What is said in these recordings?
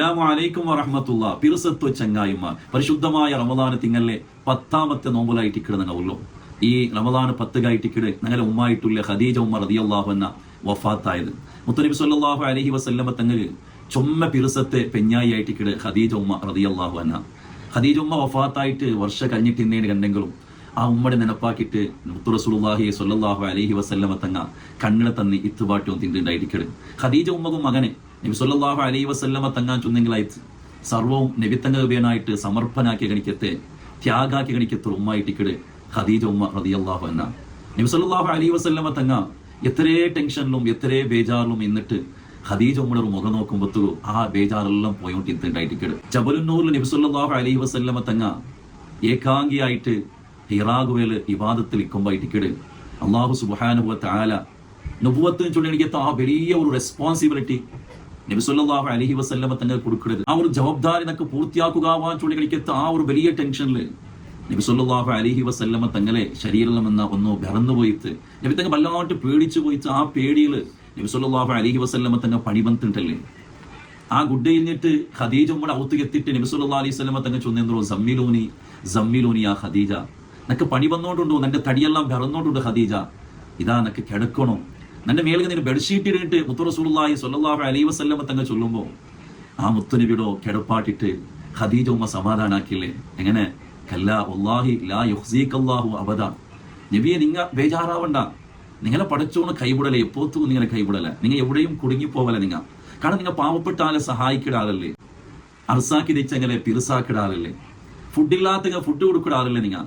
അസ്സലാമു അലൈക്കും വറഹ്മത്തുള്ളാഹി. പിറസത്വ ചങ്ങായിമാർ, പരിശുദ്ധമായ റമദാൻ തിങ്ങലിലെ 10ാമത്തെ നോമ്പലായിട്ടിക്കിട് ഞങ്ങളുള്ളൂ. ഈ റമദാൻ 10 കായിട്ടിക്കിട് ഞങ്ങളെ ഉമ്മായിട്ടുള്ള ഖദീജ ഉമ്മ റളിയല്ലാഹു അൻഹ വഫാത്തായത്. മുത്തനബി സല്ലല്ലാഹു അലൈഹി വസല്ലമ തങ്ങൾ ചുമ്മ പിറസത്തെ പെഞ്ഞായി ആയിട്ടിക്കിട് ഖദീജ ഉമ്മ റളിയല്ലാഹു അൻഹ. ഖദീജ ഉമ്മ വഫാത്തായിട്ട് വർഷം കഴിഞ്ഞിട്ടിന്നേന് കണ്ടെങ്കിലും ആ ഉമ്മടെ നെനപ്പാക്കിയിട്ട് മുത്തു റസൂലുള്ളാഹി സ്വല്ലല്ലാഹു അലൈഹി വസല്ലമ തങ്ങ കണ്ണിനെ തന്നി ഇത്തുപാട്ടും തിണ്ടിണ്ടായിരിക്കട്. ഖദീജ ഉമ്മകും മകനെ നബി സല്ലല്ലാഹു അലൈഹി വസല്ലമ തങ്ങാൻ ചൊന്നെങ്കിലായിട്ട് സർവവും നബിത്തങ്ങ ഉപയനായിട്ട് സമർപ്പനാക്കിയ കണിക്കത്തെ ത്യാഗാക്കിയ കണിക്കത്തെ ഉമ്മായിട്ടിക്കട് ഖദീജ ഉമ്മ റളിയല്ലാഹു അൻഹ. നബി സല്ലല്ലാഹു അലൈഹി വസല്ലമ തങ്ങ എത്രേ ടെൻഷനിലും എത്രേ ബേജാറിലും എന്നിട്ട് ഖദീജ ഉമ്മയുടെ ഒരു മുഖം നോക്കുമ്പോഴത്തൂ ആ ബേജാറെല്ലാം പോയോണ്ടിണ്ടായിരിക്കട്. ജബലുന്നൂറിൽ നബി സല്ലല്ലാഹു അലൈഹി വസല്ലമ തങ്ങ ഏകാംഗിയായിട്ട് ഹിറാ ഗുഹയിൽ ഇബാദത്തിൽ ഇരിക്കുമ്പോയിട്ടിക്കട് അല്ലാഹു സുബ്ഹാനഹു വ തആല നുബുവത്തിന് ചൊല്ലിയെടുത്ത ആ വലിയ ഒരു റെസ്പോൺസിബിലിറ്റി നബി സല്ലല്ലാഹു അലൈഹി വസല്ലമ തങ്ങൾ കൊടുക്കരുത്. ആ ഒരു ജവാബ്ദാരി നമുക്ക് പൂർത്തിയാക്കുവാൻ ചൊല്ലിയെടുത്ത ആ ഒരു വലിയ ടെൻഷനിൽ നബി സല്ലല്ലാഹു അലൈഹി വസല്ലമ തങ്ങളെ ശരീരമെന്ന ഒന്ന് ബറന്നുപോയിട്ട് നബി തങ്ങൾ വല്ലാണ്ട് പേടിച്ചു പോയിട്ട് ആ പേടിയിൽ നബി സല്ലല്ലാഹു അലൈഹി വസല്ലമ തങ്ങൾ പണി വന്നിട്ടുണ്ടല്ലേ. ആ ഗുഡ് കഴിഞ്ഞിട്ട് ഖദീജ ഉമ്മയുടെ ഔത്ത് എത്തിയിട്ട് നബി സല്ലല്ലാഹു അലൈഹി വസല്ലമ തങ്ങൾ ചൊന്നോ സമ്മിലൂനി ആ ഖദീജ, നക്ക് പണി വന്നോണ്ടുണ്ടോ, നിന്റെ തടിയെല്ലാം ബറന്നോണ്ടുണ്ട് ഖദീജ, ഇതാ നക്ക് കിടക്കണോ, നിന്റെ മേലെ നിന്റെ ബെഡ്ഷീറ്റ് ഇട്ടിട്ട് മുത്തു റസൂലുള്ളാഹി സ്വല്ലല്ലാഹു അലൈഹി വസല്ലമ തങ്ങൾ ചൊല്ലുമ്പോൾ ആ മുത്തുനബിയുടെ കിടപ്പാട്ടിട്ട് ഖദീജ ഉമ്മ സമാധാനാക്കില്ലേ. എങ്ങനെ? കല്ലാ വല്ലാഹി ലാ യുഖ്സീകല്ലാഹു അബദ. നബിയെ നിങ്ങ ബേജാറാവണ്ട, നിങ്ങളെ പടച്ചോണ് കൈവിടലേ, എപ്പോത്തും നിങ്ങളെ കൈവിടല, നിങ്ങൾ എവിടെയും കുടുങ്ങിപ്പോവല. നിങ്ങൾ കാരണം നിങ്ങൾ പാവപ്പെട്ട ആളെ സഹായിക്കുന്ന ആളല്ലേ, അർസാക്കി തെച്ചങ്ങനെ പിറുസാക്കിട ആളല്ലേ, ഫുഡില്ലാത്ത ഫുഡ് കൊടുക്കുന്ന ആളല്ലേ, നിങ്ങൾ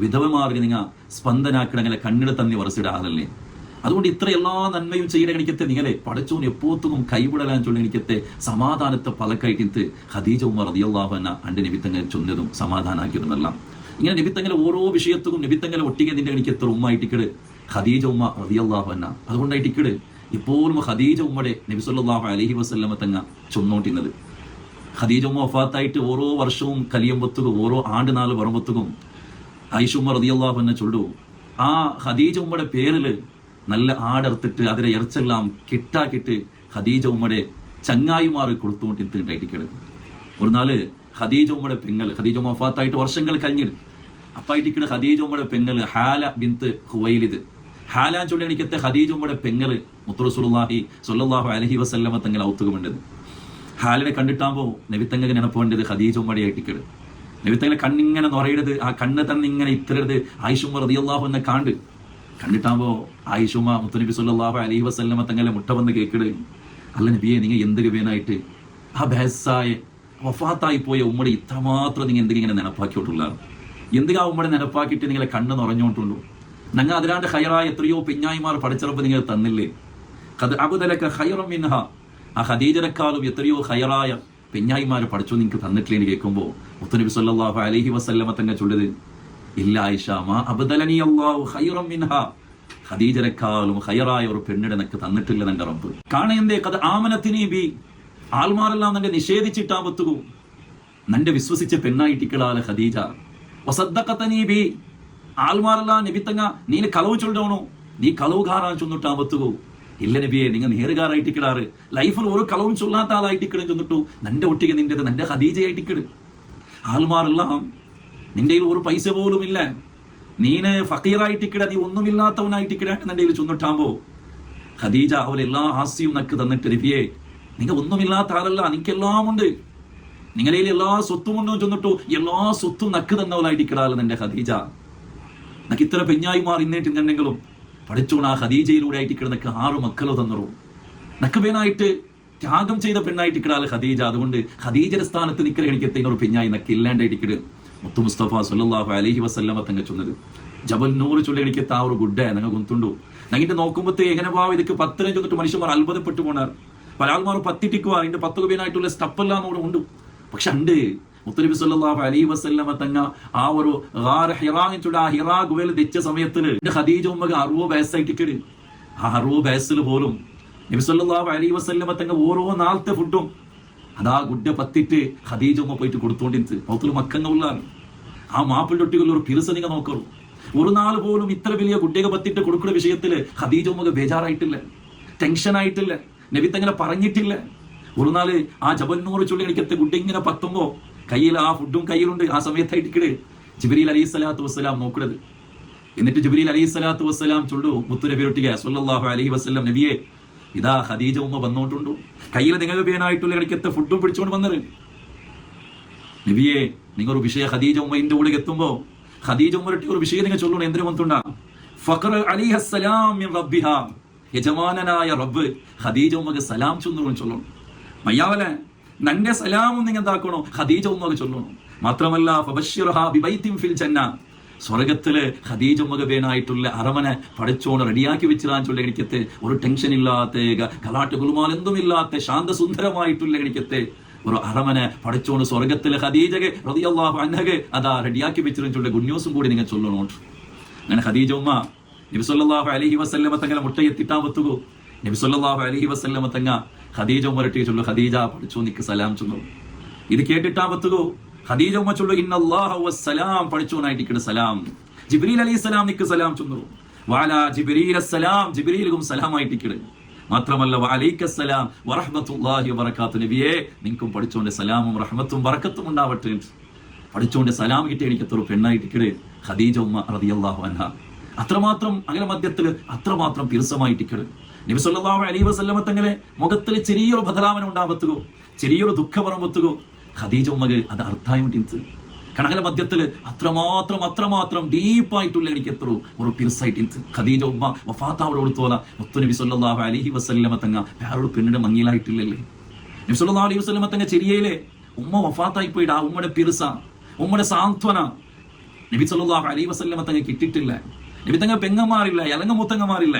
വിധവമാർക്ക് നിങ്ങൾ സ്പന്ദനാക്കിടങ്ങനെ കണ്ണിട തന്നി വറസിട ആളല്ലേ. അതുകൊണ്ട് ഇത്ര എല്ലാ നന്മയും ചെയ്യുന്ന എനിക്കത്തെ നിങ്ങളെ പടച്ചോന് എപ്പോത്തും കൈവിടലാൻ ചൊല്ലി എനിക്കത്തെ സമാധാനത്തെ പലക്കായിട്ട് ഖദീജ ഉമ്മ റളിയല്ലാഹു അൻഹ അണ്ട് നബിത്തങ്ങൾ ചൊന്നതും സമാധാനാക്കിയതുമെല്ലാം. ഇങ്ങനെ നബിത്തങ്ങളെ ഓരോ വിഷയത്തും നബിത്തങ്ങളെ ഒട്ടിಗೆ നിന്റെ എനിക്കത്ര ഉമ്മായിട്ടിക്കട് ഖദീജ ഉമ്മ റളിയല്ലാഹു അൻഹ. അതുകൊണ്ടായിട്ടിക്കട് ഇപ്പോഴും ഖദീജ ഉമ്മയുടെ നബി സല്ലല്ലാഹു അലൈഹി വസല്ലമ തങ്ങ ചൊന്നോണ്ടിരുന്നത്. ഖദീജ ഉമ്മ വഫാത്തായിട്ട് ഓരോ വർഷവും കലിയുമ്പത്തും ഓരോ ആണ്ട് നാല് വരുമ്പത്തും ആയിഷ ഉമ്മ റളിയല്ലാഹു അൻഹ ചൊല്ലു, ആ ഖദീജ ഉമ്മയുടെ പേരിൽ നല്ല ആടർത്തിട്ട് അതിലെ ഇറച്ചെല്ലാം കിട്ടാക്കിട്ട് ഖദീജ ഉമ്മയുടെ ചങ്ങായിമാർ കൊടുത്തുകൊണ്ടിരിക്കണ്. ഒരു നാല് ഖദീജ ഉമ്മയുടെ പെങ്ങൾ, ഖദീജ ഉമ്മ വഫാത്തായിട്ട് വർഷങ്ങൾ കഴിഞ്ഞിട്ട് അപ്പായിട്ടിക്കണ് ഖദീജ ഉമ്മയുടെ പെങ്ങൾ ഹാല ബിൻത്ത് ഖുവൈലിദ്. ഹാലാൻ ചൊല്ലി എനിക്കത്തെ ഖദീജ ഉമ്മയുടെ പെങ്ങൾ മുത്തു റസൂലുള്ളാഹി സ്വല്ലല്ലാഹു അലൈഹി വസല്ലമ തങ്ങൾ ഔത്തുകമുണ്ടത്. ഹാലിനെ കണ്ടിട്ടാകുമ്പോൾ നബിത്തങ്ങൾക്ക് നെനപ്പുണ്ടത് ഖദീജ ഉമ്മയുടെ ആയിട്ടിക്കട്. നബിത്തങ്ങളെ കണ്ണിങ്ങനെ നിറയരുത്, ആ കണ്ണ് തന്നെ ഇങ്ങനെ ഇത്തരരുത്. ആയിഷ ഉമ്മ റളിയല്ലാഹു അൻഹ കണ്ടിട്ടാകുമ്പോ ആയിഷ ഉമ്മ മുത്തുനബി സ്വല്ലല്ലാഹു അലൈഹി വസല്ലമ തങ്ങളെ മുട്ട വന്ന് കേൾക്കട്, അല്ല നബിയെ നിങ്ങൾ എന്ത് ഗവേനായിട്ട് ആ ബഹസായ വഫാത്തായി പോയ ഉമ്മടെ ഇത്രമാത്രം നിങ്ങൾ എന്തെങ്കിലും ഇങ്ങനെ നെനപ്പാക്കിയോട്ടുള്ള, എന്തിനാ ഉമ്മടെ നെനപ്പാക്കിയിട്ട് നിങ്ങളെ കണ്ണ് നിറഞ്ഞോണ്ടുള്ളൂ. ഞങ്ങൾ അതിലാണ്ട് ഹൈറായ എത്രയോ പെഞ്ഞായിമാർ പഠിച്ചറപ്പ് നിങ്ങൾ തന്നില്ലേ. അബ്ദലക ഖൈറൻ മിൻഹ, ആ ഖദീജയെക്കാളും എത്രയോ ഹൈറായ പെഞ്ഞായിമാർ പഠിച്ചു നിങ്ങൾക്ക് തന്നിട്ടില്ലേ എന്ന് കേൾക്കുമ്പോൾ മുത്തുനബി സ്വല്ലല്ലാഹു അലൈഹി വസല്ലമ തങ്ങൾ ചൊല്ലത്, ഇല്ല ആയിഷ മാ അബ്ദലനി അല്ലാഹു ഖൈറൻ മിൻഹ, ഖദീജയെക്കാളും ഹൈറായ ഒരു പെണ്ണിടെ നിനക്ക് തന്നിട്ടില്ല നിന്റെ റബ്ബ്. കാണേന്തേ കഥ ആമനത്തിനി ബി, ആൾമാരെല്ലാം നിന്നെ നിഷേധിച്ചിട്ടാപത്തുകൂ നിന്റെ വിശ്വസിച്ച പെണ്ണായിട്ടിക്കളാല ഖദീജ. വസദ്ദഖതനി ബി, ആൾമാരെല്ലാം നബിത്തങ്ങ നീന് കളവ് ചൊല്ലണോ, നീ കളവുകാരാൻ ചൊന്നിട്ടാപത്തുകൂ. ഇല്ല നബിയെ, നിങ്ങൾ നേറുകാരായിട്ടിക്കിടാറ്, ലൈഫിൽ ഒരു കളവും ചൊല്ലാത്ത ആളായിട്ടിക്കിടും ചൊന്നിട്ടു നിന്റെ ഒട്ടിಗೆ നിന്റേത് നിന്റെ ഖദീജയായിട്ടിക്കിട്. ആൾമാരെല്ലാം നിന്റെ ഒരു പൈസ പോലും ഇല്ല, നീന് ഫക്കീറായിട്ടിക്കിട, നീ ഒന്നുമില്ലാത്തവനായിട്ടിക്കിട നിന്റെ ചൊന്നിട്ടാകുമ്പോ ഖദീജ അവരെല്ലാ ആസ്തിയും നക്ക് തന്നിട്ട്, നബിയെ നിങ്ങൾ ഒന്നുമില്ലാത്ത ആളല്ല, നിനക്കെല്ലാം ഉണ്ട്, നിങ്ങളെ എല്ലാ സ്വത്തും ഉണ്ടോ ചൊന്നിട്ടു എല്ലാ സ്വത്തും നക്ക് തന്നവനായിട്ടിക്കിടാല് നിന്റെ ഖദീജ. നക്ക് ഇത്ര പെഞ്ഞായിമാർ ഇന്നേറ്റുണ്ടെങ്കിലും പഠിച്ചോണ ആ ഖദീജയിലൂടെ ആയിട്ടിക്കിട നക്ക് 6 മക്കളോ തന്നറു, നക്ക് പേനായിട്ട് ത്യാഗം ചെയ്ത പെണ്ണായിട്ടിക്കിടാല് ഖദീജ. അതുകൊണ്ട് ഖദീജയുടെ സ്ഥാനത്ത് നിക്കൽ എനിക്കത്തെ ഒരു പെഞ്ഞായി നക്ക് ഇല്ലാണ്ടായിട്ടിക്കിട് മുത്തു മുസ്തഫ സ്വല്ലല്ലാഹു അലൈഹി വസല്ലമ തങ്ങൾ ചൊന്നത്. ജബൽ നൂർ ചൊല്ലി എനിക്കത്ത ആ ഒരു ഗുഡ്ഡ ഞങ്ങൾ ഗൊന്തുണ്ടു. ഞങ്ങിട്ട് നോക്കുമ്പോഴത്തേ എങ്ങനെ ഭാവം ഇതൊക്കെ 10 ചൊന്നിട്ട് മനുഷ്യന്മാർ അത്ഭുതപ്പെട്ടു പോണാർ. പല ആൾമാർ പത്തിട്ടിക്കുവാർ ഇതിന്റെ 10 പേനായിട്ടുള്ള സ്റ്റപ്പെല്ലാം അവിടെ ഉണ്ട്. പക്ഷെ ഉണ്ട് മുത്തുനബി സ്വല്ലല്ലാഹു അലൈഹി വസല്ലമ തങ്ങ ആ ഒരു ഹിറാ ഗുഹയിൽ തെച്ച സമയത്തിൽ ഖദീജ ഉമ്മക്ക് 60 വയസ്സായിട്ടിക്കട്. ആ 60 വയസ്സിൽ പോലും നബി സ്വല്ലല്ലാഹു അലൈഹി വസല്ലമ തങ്ങ ഓരോ നാളത്തെ ഫുഡും അതാ ഗുഡ്ഡ പത്തിട്ട് ഖദീജ ഉമ്മ പോയിട്ട് കൊടുത്തോണ്ടിരുത്ത്. മൗത്തിൽ മക്കങ്ങളുള്ളാണ് ആ മാപ്പിളിന്റെ ഒട്ടികളിൽ ഒരു പിറുസ നിങ്ങൾ നോക്കൂ. ഒരു നാൾ പോലും ഇത്ര വലിയ ഗുഡ്ഡക പത്തിട്ട് കൊടുക്കുന്ന വിഷയത്തിൽ ഖദീജ ഉമ്മക്ക് ബേജാറായിട്ടില്ല, ടെൻഷൻ ആയിട്ടില്ല, നബി തങ്ങനെ പറഞ്ഞിട്ടില്ല. ഒരു നാള് ആ ജബന്നൂർ ചുള്ളിക്കത്തെ ഗുഡ് ഇങ്ങനെ പത്തുമ്പോ കയ്യിൽ ആ ഫുഡും കയ്യിലുണ്ട്. ആ സമയത്തായിട്ടിക്കട് ജിബ്രീൽ അലൈഹി സ്വലാത്തു വസ്സലാം നോക്കുന്നത്. എന്നിട്ട് ജിബ്രീൽ അലൈഹി സ്വലാത്തു വസ്സലാം ചൊല്ലു മുത്തു നബിയൊട്ടിക സ്വല്ലല്ലാഹു അലൈഹി വസല്ലം, നബിയെ ഇതാ ഖദീജ ഉമ്മ വന്നോണ്ടുണ്ടു, കയ്യിൽ നിങ്ങൾ പേനായിട്ടുള്ള ഇടയ്ക്കത്തെ ഫുഡും പിടിച്ചുകൊണ്ട് വന്നത്. നബിയെ നിങ്ങളൊരു വിഷയ ഖദീജ ഉമ്മന്റെ കൂടെ എത്തുമ്പോ ഖദീജ ഉമ്മരട്ടി ഒരു വിഷയം നിങ്ങൾ ചൊല്ലണം. എന്തിനു വന്നുണ്ടാ ഫഖറ അലൈഹി അസ്സലാം മിൻ റബ്ബിഹാ, യജമാനനായ റബ്ബ് ഖദീജ ഉമ്മക്ക് സലാം ചൊല്ലണം. മയ്യാവലെ നന്റെ സലാമും നിങ്ങൾ എന്താക്കണോ ഖദീജ ഉമ്മക്ക് ചൊല്ലണം. മാത്രമല്ല ഫബശ്ശിർഹാ ബിബൈത്തിൻ ഫിൽ ജന്ന, സ്വർഗത്തില് ഖദീജ ഉമ്മക്ക് പേനായിട്ടുള്ള അറമനെ പഠിച്ചോണ്ട് റെഡിയാക്കി വെച്ചിരാൻ ചൊല്ല എനിക്കത്തെ ഒരു ടെൻഷൻ ഇല്ലാത്ത കലാട്ട് കുലുമാൽ എന്തുമില്ലാത്ത ശാന്തസുന്ദരമായിട്ടുള്ള എനിക്കത്തെ ഒരു അറമനെ പഠിച്ചോണ്ട് സ്വർഗത്തിലെ ഖദീജಗೆ റളിയല്ലാഹു അൻഹಗೆ അതാ റെഡിയാക്കി വെച്ചിരുന്ന ചൊല്ല ഗുഡ് ന്യൂസും കൂടി നിങ്ങൾ ചൊല്ലണം. അങ്ങനെ ഖദീജ ഉമ്മ നബി സല്ലല്ലാഹു അലൈഹി വസല്ലമ തങ്ങളെ മുട്ടയെത്തിട്ടാൻ പറ്റുകോ. നബി സല്ലല്ലാഹു അലൈഹി വസല്ലമ തങ്ങ ഖദീജ ഉമ്മരട്ടി ചൊല്ലു, ഖദീജ പഠിച്ചോ നിക്ക് സലാം ചൊല്ലു. ഇത് കേട്ടിട്ടാൻ പറ്റുകോ. ഖദീജ ഉമ്മ ചൊല്ലു, ഇന്നല്ലാഹ വസ്സലാം പഠിച്ചോനായിട്ടിക്കട് സലാം. ജിബ്രീൽ അലൈഹിസ്സലാം നിക്ക് സലാം ചൊല്ലു. വഅലാ ജിബ്രീൽ അസ്സലാം, ജിബ്രീലിനും സലാമായിട്ടിക്കട്. മാത്രമല്ല വഅലൈക്കസ്സലാം വറഹ്മത്തുള്ളാഹി വബറകാത്തു, നബിയേ നിങ്ങൾക്കും പഠിച്ചോന്റെ സലാമും റഹ്മത്തും ബറക്കത്തും ഉണ്ടാവട്ടെ. പഠിച്ചോന്റെ സലാം കിട്ടി എനിക്കത്തൊരു പെണ്ണായിട്ടിക്കട് ഖദീജ ഉമ്മ റളിയല്ലാഹു അൻഹ. അത്രമാത്രം അങ്ങനെ മധ്യത്തില് അത്രമാത്രം പിർസമായിട്ടിക്കട്. നബി സല്ലല്ലാഹു അലൈഹി വസല്ലമ തങ്ങളെ മുഖത്തിൽ ചെറിയൊരു ബദലാവനം ഉണ്ടാവത്തുകോ, ചെറിയൊരു ദുഃഖപറമ്പത്തുകോ ഖദീജ ഉമ്മക്ക് അത് അർത്ഥായിട്ട് കണകല മധ്യത്തില് അത്രമാത്രം ഡീപ്പായിട്ടുള്ള എനിക്ക് എത്ര ഒരു പിർസായിട്ട് ഖദീജ ഉമ്മ വഫാത്താവിടെ കൊടുത്തോല മുത്തു നബി സല്ലല്ലാഹു അലൈഹി വസല്ലമ തങ്ങ വേറൊരു പെണ്ണിന്റെ മങ്ങിയിലായിട്ടില്ലല്ലേ. നബി സല്ലല്ലാഹു അലൈഹി വസല്ലമ തങ്ങ ചെറിയയിലെ ഉമ്മ വഫാത്തായി പോയിട്ട് ആ ഉമ്മയുടെ പിർസ, ഉമ്മയുടെ സാന്ത്വന നബി സല്ലല്ലാഹു അലൈഹി വസല്ലമ തങ്ങ കിട്ടിയിട്ടില്ല. നബി തങ്ങ പെങ്ങന്മാരില്ല, ഇലങ്ങ മൂത്തങ്ങന്മാരില്ല.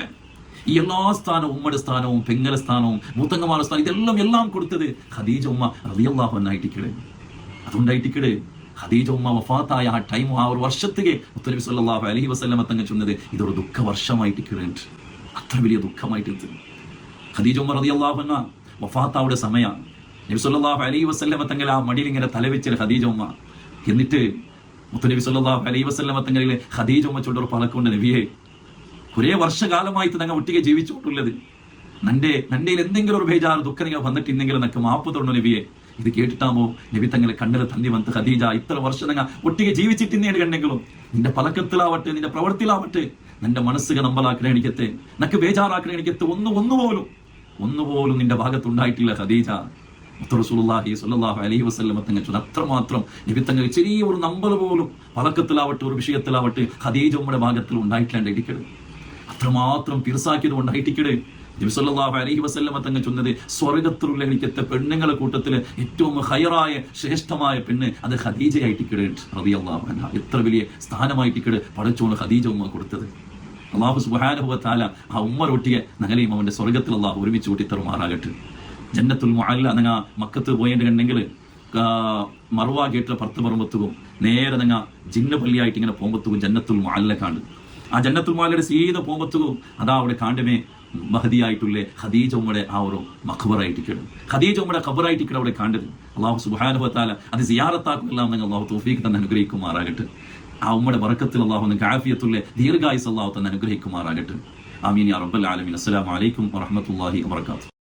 ഈ എല്ലാ സ്ഥാനവും ഉമ്മയുടെ സ്ഥാനവും പെങ്ങല സ്ഥാനവും മൂത്തങ്ങന്മാരുടെ സ്ഥാനം ഇതെല്ലാം കൊടുത്തത് ഖദീജ ഉമ്മ റളിയല്ലാഹു അൻഹയായിട്ടിക്കട്. അതുകൊണ്ടായിട്ടിക്കട് ഖദീജ ഉമ്മ വഫാത്തായ ആ ടൈം, ആ ഒരു വർഷത്തേക്ക് മുത്തു നബി സല്ലല്ലാഹു അലൈഹി വസല്ലമ തങ്ങ ചൊന്നത് ഇതൊരു ദുഃഖ വർഷമായിട്ടിക്കട്. അത്ര വലിയ ദുഃഖമായിട്ട് ഖദീജ ഉമ്മ റളിയല്ലാഹു അൻഹ വഫാത്താവുടെ സമയം നബി സല്ലല്ലാഹു അലൈഹി വസല്ലമ തങ്ങൾ ആ മടിയിൽ ഇങ്ങനെ തലവെച്ച ഖദീജ ഉമ്മ. എന്നിട്ട് മുത്തു നബി സല്ലല്ലാഹു അലൈഹി വസല്ലമ തങ്ങളിൽ ഖദീജ ഉമ്മ ചൊല്ലൊരു പലക്കൊണ്ട്, നബിയെ കുറേ വർഷകാലമായിട്ട് ഞങ്ങൾ ഒട്ടിಗೆ ജീവിച്ചുകൊണ്ടുള്ളത്, നന്റെ എന്തെങ്കിലും ഒരു ബേജാറ് ദുഃഖം നിങ്ങൾ വന്നിട്ടുണ്ടെങ്കിൽ നക്ക് മാപ്പ് തൊണ്ണു നബിയെ. ഇത് കേട്ടിട്ടാമോ നബി തങ്ങളെ കണ്ണിലെ തന്നി വന്ന് ഖദീജ ഇത്ര വർഷം ഞങ്ങൾ ഒട്ടിಗೆ ജീവിച്ചിട്ടിന്നേട് കണ്ടെങ്കിലും നിന്റെ പലക്കത്തിലാവട്ടെ നിന്റെ പ്രവൃത്തിയിലാവട്ടെ നിന്റെ മനസ്സുക നമ്പലാക്കണ എനിക്കത്തെ നക്ക് ബേജാറാക്കണ എനിക്കത്തെ ഒന്നുപോലും നിന്റെ ഭാഗത്തുണ്ടായിട്ടില്ല ഖദീജ. റസൂലുള്ളാഹി സ്വല്ലല്ലാഹു അലൈഹി വസല്ലമ തങ്ങൾ ചൊല്ല അത്രമാത്രം നബി തങ്ങൾ ചെറിയൊരു നമ്പർ പോലും പലക്കത്തിലാവട്ടെ ഒരു വിഷയത്തിലാവട്ടെ ഖദീജ ഉമ്മയുടെ ഭാഗത്തിൽ ഉണ്ടായിട്ടില്ല ഇടിക്കട്. അത്രമാത്രം പിർസാക്കിയത് കൊണ്ടായിട്ടിക്കട് നബി സല്ലല്ലാഹു അലൈഹി വസല്ലമ തങ്ങൾ ചൊന്നത് സ്വർഗത്തിലുള്ള എനിക്കത്തെ പെണ്ണുങ്ങളെ കൂട്ടത്തില് ഏറ്റവും ഹൈറായ ശ്രേഷ്ഠമായ പെണ്ണ് അത് ഖദീജയായിട്ടിക്കട് റളിയല്ലാഹു അൻഹ. എത്ര വലിയ സ്ഥാനമായിട്ടിക്കട് പടച്ചോണ് ഖദീജ ഉമ്മ കൊടുത്തത്. അല്ലാഹു സുബ്ഹാനഹു വ തആല ആ ഉമ്മറൊട്ടിയെ നഗലയും അവന്റെ സ്വർഗത്തിൽ അല്ലാഹു ഒരുമിച്ച് കൂട്ടി തരുമാറാകട്ടെ. ജന്നത്തുൽ മുഅല്ല നങ്ങ മക്കത്ത് പോയിട്ടുണ്ടെങ്കിൽ മർവ ഗേറ്റിലെ പുറത്ത് പറമ്പത്തുകും നേരെ നങ്ങ ജിന്ന പള്ളിയായിട്ട് ഇങ്ങനെ പോകുമ്പത്തുകും ജന്നത്തുൽ മുഅല്ല കാണ്ട്. ആ ജന്നത്തുൽ മുഅല്ലയുടെ സീത പോകുമ്പത്തുകും അതാ അവിടെ കാണ്ടമേ മഹദിയായിട്ടുള്ള ഖദീജ ഉമ്മയുടെ ആ ഒരു മഖബറായിട്ടിക്കട്, ഖദീജ ഉമ്മയുടെ ഖബറായിട്ടിക്കട് അവിടെ കാണ്ടത്. അല്ലാഹു സുബ്ഹാനഹു വ തആല അത് സിയാറത്താക്കും എല്ലാം നിങ്ങൾ അല്ലാഹു തൗഫീഖ് തന്നെ അനുഗ്രഹിക്കുമാറാകട്ടെ. ആ ഉമ്മയുടെ ബറക്കത്തിൽ അല്ലാഹു നിങ്ങൾക്ക് ആഫിയത്തുള്ള ദീർഘായുസ്സ് അല്ലാഹു തന്നെ അനുഗ്രഹിക്കുമാറാകട്ടെ. ആമീൻ യാ റബ്ബൽ ആലമീൻ. അസ്സലാമു അലൈക്കും വറഹ്മത്തുള്ളാഹി വബറകാതുഹു.